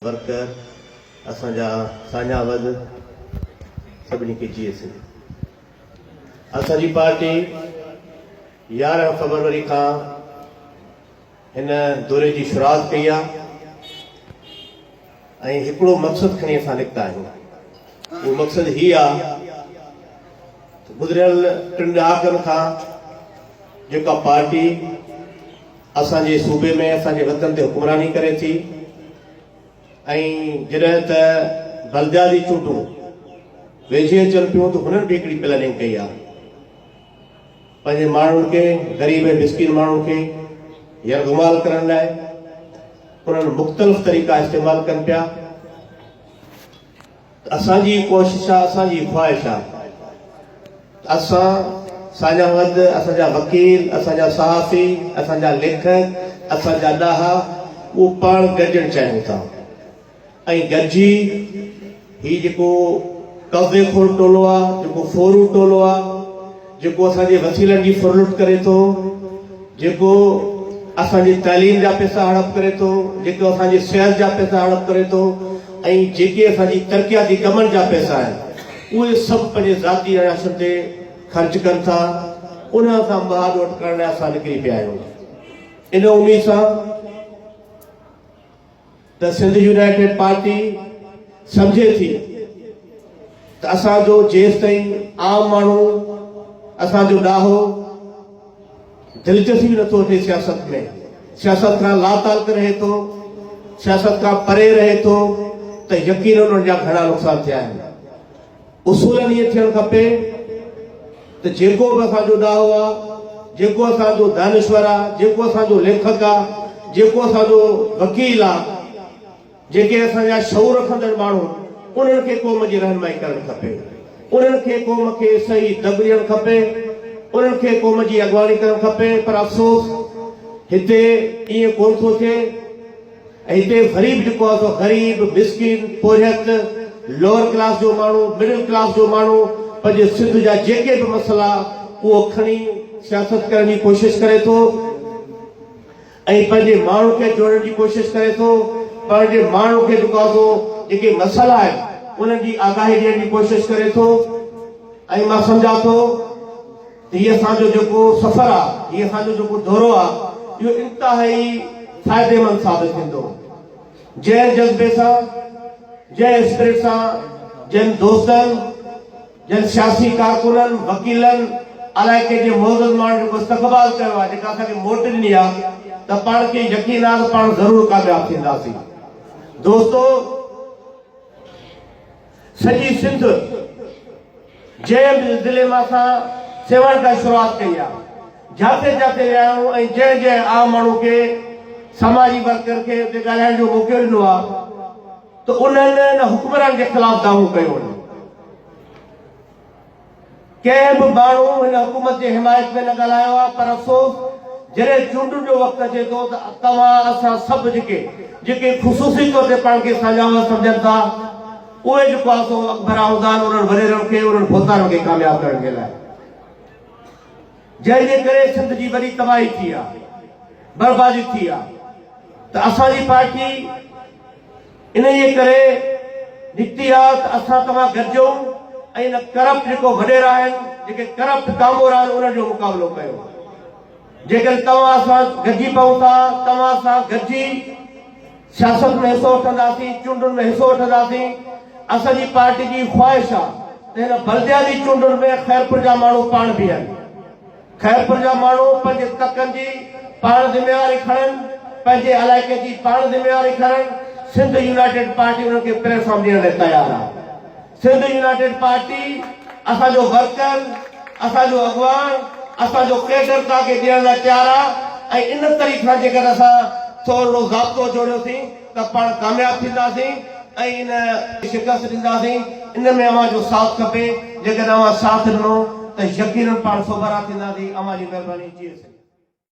Worker असांजा सान्या वध सभिनी खे जीए सघे। असांजी पार्टी 11 फरवरी खां हिन दौरे जी शुरूआत कई आहे ऐं हिकिड़ो मक़सदु खणी असां निकिता आहियूं। उहो मक़सदु हीउ आहे त गुज़िरियल 3 ॾहाकनि खां जेका पार्टी असांजे सूबे में असांजे वतन ते हुकुमरानी करे थी ऐं जॾहिं त बलदियाती चूंडूं वेझे अचनि पियूं त हुननि बि हिकिड़ी प्लानिंग कई आहे पंहिंजे माण्हुनि खे, ग़रीब ऐं मिस्किन माण्हुनि खे यरगुमाल करण लाइ उन्हनि मुख़्तलिफ़ तरीक़ा इस्तेमालु कनि पिया। असांजी कोशिश आहे, असांजी ख़्वाहिश आहे असां सान्या वध, असांजा वकील, असांजा सहाफ़ी, असांजा लेखक, असांजा ॾाहा उहो पाण गॾजणु चाहियूं था ऐं गॾिजी हीउ जेको कब्ज़ेखोर टोलो आहे, जेको फोरू टोलो आहे, जेको असांजे वसीलनि जी फुरलुट करे थो, जेको असांजी तालीम जा पैसा हड़प करे थो, जेको असांजी सिहत जा पैसा हड़प करे थो ऐं जेके असांजी तरक़ियाती कमनि जा पैसा आहिनि उहे सभु पंहिंजे ज़ाती अयाशनि ते ख़र्च कनि था। उन सां मुआद वटि करण लाइ असां निकिरी पिया आहियूं इन उमेद सां त सिंध यूनाइटेड पार्टी सम्झे थी त असांजो जेसिताईं आम माण्हू असांजो ॾाहो दिलचस्पी नथो वठे सियासत में, सियासत खां लाताल्क रहे थो, सियासत खां परे रहे थो त यकीनन उन्हनि जा घणा नुक़सान थिया आहिनि। उसूलनि इहे थियणु खपे त जेको बि असांजो ॾाहो आहे, जेको असांजो दानिश्वर आहे, जेको असांजो लेखक आहे, जेको असांजो वकील आहे, जेके असांजा शऊर रखंदड़ माण्हू उन्हनि खे क़ौम जी रहनुमाई करणु खपे, उन्हनि खे क़ौम खे सही दब ॾियणु खपे, उन्हनि खे क़ौम जी अॻुवाणी करणु खपे। पर अफ़सोस हिते ईअं कोन थो थिए ऐं हिते ग़रीब जेको आहे सो ग़रीब, मिस्किन, पोरियत, लोअर क्लास जो माण्हू, मिडिल क्लास जो माण्हू पंहिंजे सिंध जा जेके बि मसइला उहो खणी सियासत करण जी कोशिशि करे थो ऐं पंहिंजे माण्हू खे जोड़ण जी कोशिशि करे थो, पंहिंजे माण्हू खे जेको आहे सो जेके मसइला आहिनि उन्हनि जी आगाही ॾियण जी कोशिशि करे थो। ऐं मां सम्झां थो त हीअ असांजो जेको सफ़र आहे, हीअ असांजो जेको दौरो आहे, इहो इंतिहाई फ़ाइदेमंद साबित थींदो। जंहिं जज़्बे सां, जंहिं स्पिरिट सां, जिन दोस्तनि, जिन सियासी कारकुननि, वकीलनि, अलाए कंहिंजे मौजूद माण्हुनि जेको इस्तक़बाल कयो आहे, जेका असांखे मोट ॾिनी आहे, त पाण खे यकीन आहे त पाण ज़रूरु कामयाब थींदासीं। दोस्तो, सॼी सिंध जंहिं बि ज़िले मां असां सेवण खां शुरूआत कई आहे, जिते जिते विया आहियूं ऐं जंहिं जंहिं आम माण्हू खे, समाजी वर्कर खे उते ॻाल्हाइण जो मौक़ो ॾिनो आहे त उन्हनि हुकुमरान जे ख़िलाफ़ दावो कयो आहिनि। कंहिं बि माण्हू हिन हुकूमत जे हिमायत में न ॻाल्हायो आहे। पर अफ़सोस जॾहिं चूंडुनि जो वक़्तु अचे थो त तव्हां असां सभु जेके ख़ुशूसी तौर ते पाण खे साझावर सम्झनि था उहे जेको आहे सो अकबर आउदान उन्हनि वॾेरनि खे, उन्हनि भोतारनि खे कामयाब करण जे लाइ, जंहिंजे करे सिंध जी वॾी तबाही थी आहे, बर्बादी थी आहे, त असांजी पार्टी इन जे करे निकिती आहे त असां तव्हां गॾिजूं ऐं इन करप्ट जेको वॾेरा आहिनि, जेके करप्ट कामोर आहिनि, उन्हनि जो मुक़ाबिलो कयो। जेकर तव्हां असां गॾिजी पऊं था, तव्हां सां गॾिजी सियासत में हिसो वठंदासीं, चूंडुनि में हिसो वठंदासीं। असांजी पार्टी जी ख़्वाहिश आहे त हिन बलदियाती चूंडुनि में ख़ैरपुर जा माण्हू पाण बि आहिनि, ख़ैरपुर जा माण्हू पंहिंजे तकनि जी पाण ज़िम्मेवारी खणनि, पंहिंजे इलाइक़े जी पाण ज़िम्मेवारी खणनि। सिंध यूनाइटेड पार्टी उन्हनि खे प्लेटफॉर्म ॾियण लाइ तयारु आहे। सिंध यूनाइटेड पार्टी असांजो वर्कर, असांजो अॻुवान, असांजो केडर तव्हांखे ॾियण लाइ तयारु आहे ऐं इन तरीक़े सां जेकर असां थोरो ज़ाब्तो जोड़ियोसीं त पाण कामयाब थींदासीं ऐं इन शिकस्त ॾींदासीं। इन में अव्हांजो साथ खपे। जेकर अव्हां साथ ॾिनो त यकीनन पाण सोभरा थींदासीं। अव्हांजी महिरबानी। जी